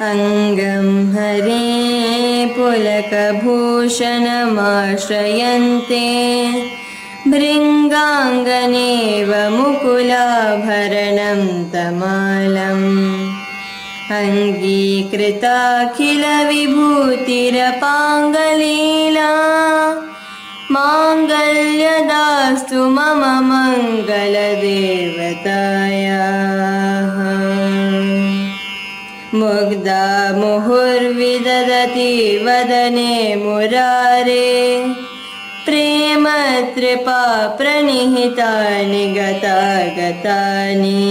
अंगं हरे पुलकभूषणमाश्रयन्ते भृङ्गाङ्गनेव मुकुलाभरणं तमालम् अङ्गीकृताखिलविभूतिरपाङ्गलीला माङ्गल्यदास्तु मम मङ्गलदेवतायाः। मुग्धा मुहुर्विदधति वदने मुरारे प्रेमत्रिपा प्रणिहितानि गतागतानि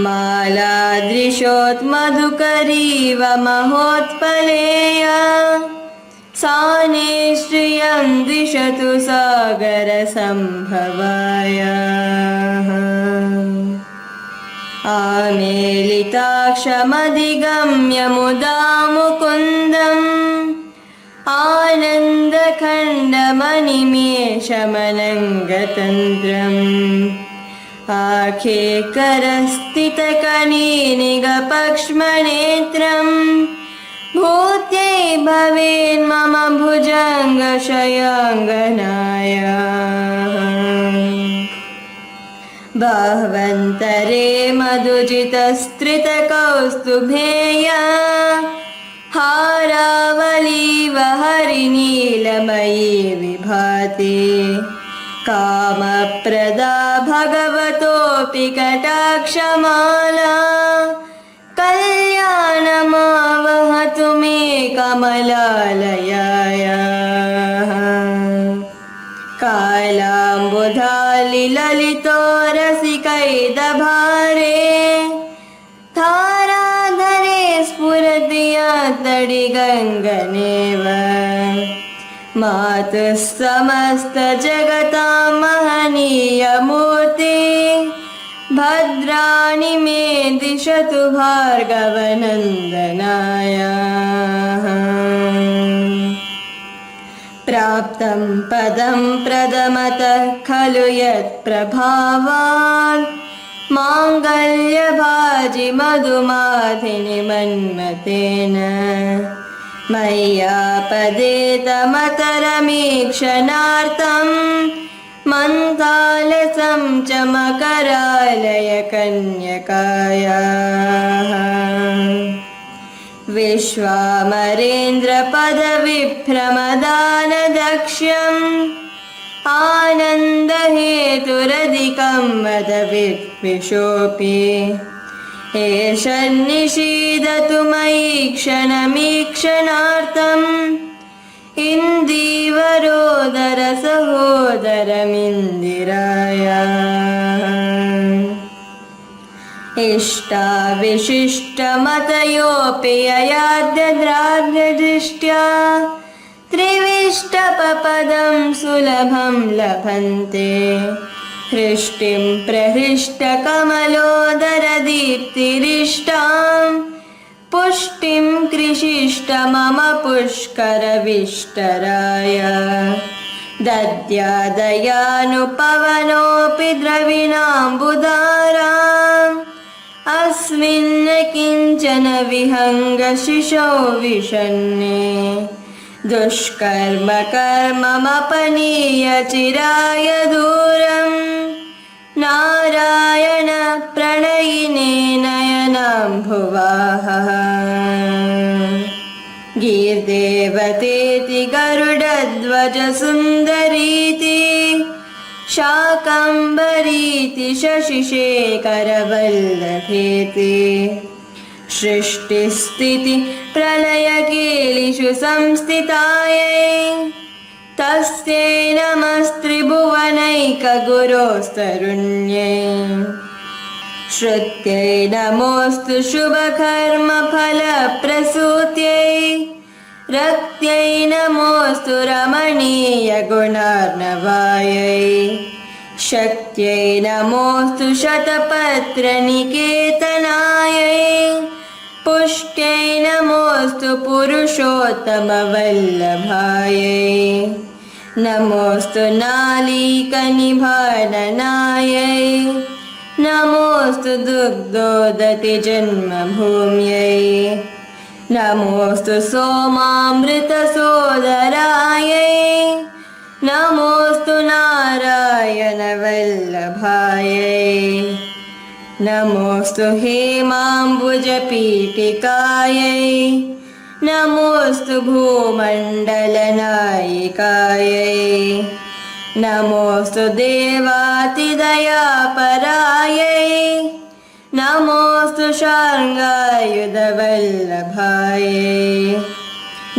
मालादृशोत्मधुकरीव महोत्पलेया साने श्रियं द्विषतु सागरसम्भवायाः। आमेलिताक्षमधिगम्य मुदा मुकुन्दम् आनन्दखण्डमनिमेषमनङ्गतन्त्रम् आखे करस्थितकनीनिगपक्ष्मनेत्रम् भूत्यै भवेन्मम भुजङ्गशयाङ्गनायाः। बाह्वन्तरे मधुजितस्त्रितकौस्तुभेया हारावलीव हरिनीलमयी विभाति कामप्रदा भगवतोऽपि कटाक्षमाला कल्याणमावहतु मे कमलालयायाः। कालाम्बुधालिललितो रसिकैदभारे ताराधरे स्फुरति यात्तडिगङ्गनेव मातुः समस्तजगतां महनीयमूर्ति भद्राणि मे दिशतु भार्गवनन्दनायाः। प्राप्तं पदं प्रथमतः खलु यत्प्रभावात् माङ्गल्यभाजि मधुमाधिनि मन्मतेन मय्यापदेतमतरमीक्षणार्थं मन्दालसं च मकरालय कन्यकायाः। विश्वामरेन्द्रपदविभ्रमदानदक्ष्यम् आनन्दहेतुरधिकं मदविद्विषोऽपि एषन्निषीदतु मयि क्षणमीक्षणार्थम् इन्दीवरोदरसहोदरमिन्दिरायाः। इष्टाविशिष्टमतयोऽपि ययाद्यद्राग्यदृष्ट्या त्रिविष्टपपदं सुलभं लभन्ते हृष्टिं प्रहृष्टकमलोदरदीप्तिरिष्टां पुष्टिं कृषिष्ट मम पुष्करविष्टराय दद्यादयानुपवनोऽपि द्रविणाम्बुधाराम् अस्मिन् किञ्चन विहङ्गशिशौ विषण्णे दुष्कर्म कर्ममपनीय चिराय दूरम् नारायण प्रणयिने नयनाम्भुवाहः। गीर्देवतेति गरुडध्वज सुन्दरीति शाकम्भरीति शशिशेखरवल्लभेति सृष्टिस्थिति प्रलयकेलिषु संस्थितायै तस्यै नमस्त्रिभुवनैकगुरोस्तरुण्यै श्रुत्यै नमोऽस्तु शुभकर्मफलप्रसूत्यै रक्त्यै नमोऽस्तु रमणीयगुणार्णवायै शक्त्यै नमोऽस्तु शतपत्रनिकेतनायै पुष्ट्यै नमोऽस्तु पुरुषोत्तमवल्लभायै नमोऽस्तु नालीकनिभाननायै नमोऽस्तु दुग्धोदति जन्मभूम्यै नमोऽस्तु सोमामृतसोदरायै नमोऽस्तु नारायणवल्लभायै नमोऽस्तु हेमाम्बुजपीठिकायै नमोऽस्तु भूमण्डलनायिकायै नमोऽस्तु देवातिदयापरायै नमोऽस्तु शार्ङ्गायुधवल्लभायै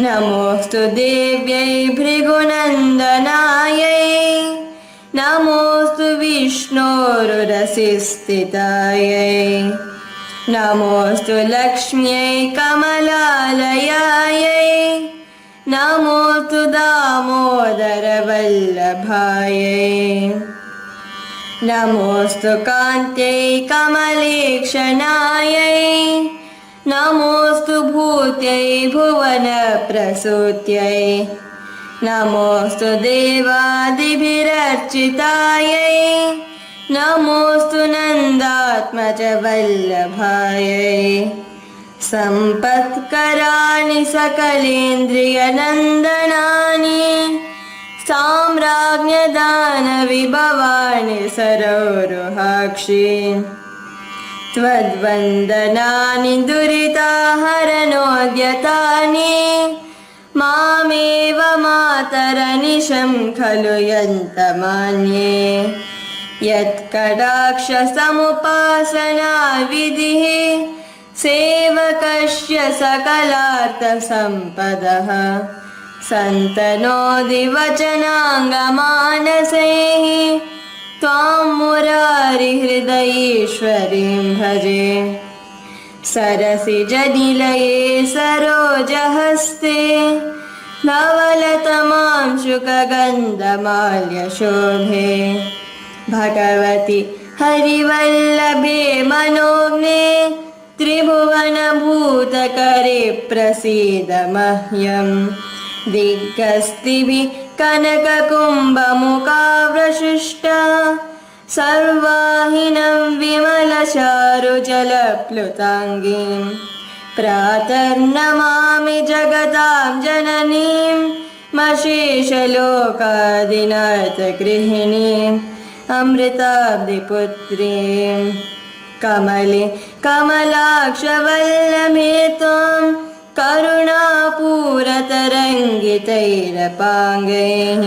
नमोऽस्तु देव्यै भृगुनन्दनायै नमोऽस्तु विष्णोरुरसिस्थितायै नमोऽस्तु लक्ष्म्यै कमलालयायै नमोऽस्तु दामोदरवल्लभायै नमोऽस्तु कान्त्यै कमलेक्षणायै नमोऽस्तु भूत्यै भुवनप्रसूत्यै नमोऽस्तु देवादिभिरर्चितायै नमोऽस्तु नन्दात्मजवल्लभायै सम्पत्कराणि सकलेन्द्रियनन्दनानि साम्राज्ञदानविभवानि सरोरुहाक्षि त्वद्वन्दनानि दुरिताहरणोद्यतानि मामेव मातरनिशं खलु यन्तमान्ये यत्कटाक्षसमुपासना विधिः सेवकस्य सकलार्थसम्पदः सन्तनोदिवचनाङ्गमानसैः त्वां मुरारिहृदयेश्वरीं भजे सरसिजनिलये सरोजहस्ते धवलतमां शुकगन्धमाल्यशोभे भगवति हरिवल्लभे मनोज्ञे त्रिभुवनभूतकरे प्रसीद मह्यम् दिग्गस्तिभिः कनककुम्भमुखावृशिष्टा सर्वाहिनं विमलचारुजलप्लुताङ्गीं प्रातर्नमामि जगतां जननीं मशेषलोकादिनाथगृहिणीम् अमृताब्धिपुत्रीं कमले कमलाक्षवल्लभे त्वां करुणापूरतरङ्गितैरपाङ्गैः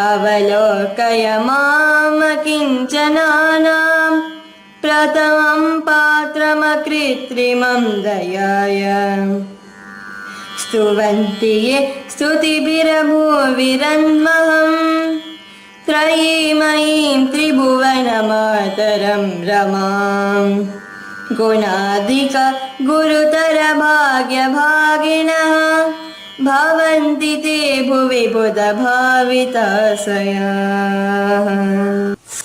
अवलोकय मामकिञ्चनानां प्रथमं पात्रमकृत्रिमं दयाय स्तुवन्ति ये स्तुतिभिरभूविरन्महं त्रयीमयीं त्रिभुवनमातरं रमाम् गुणाधिक गुरुतर भाग्यभागिनः भवन्ति ते भुवि बुधभाविताशयाः.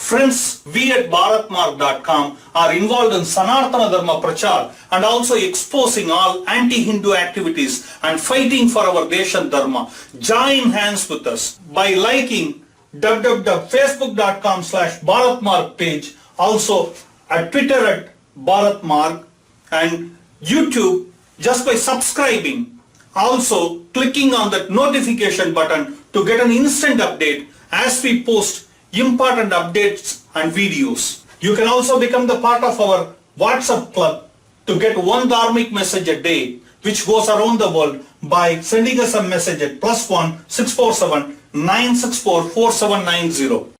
Friends, we at BharatMarg.com are involved in Sanatana Dharma Prachar and also exposing all anti-Hindu activities and fighting for our Deshan Dharma. Join hands with us by liking www.facebook.com/BharatMarg page, also at Twitter at BharatMarg and YouTube just by subscribing. Also clicking on that notification button to get an instant update as we post important updates and videos. You can also become the part of our WhatsApp club to get one dharmic message a day which goes around the world by sending us a message at +1 647 964 4790.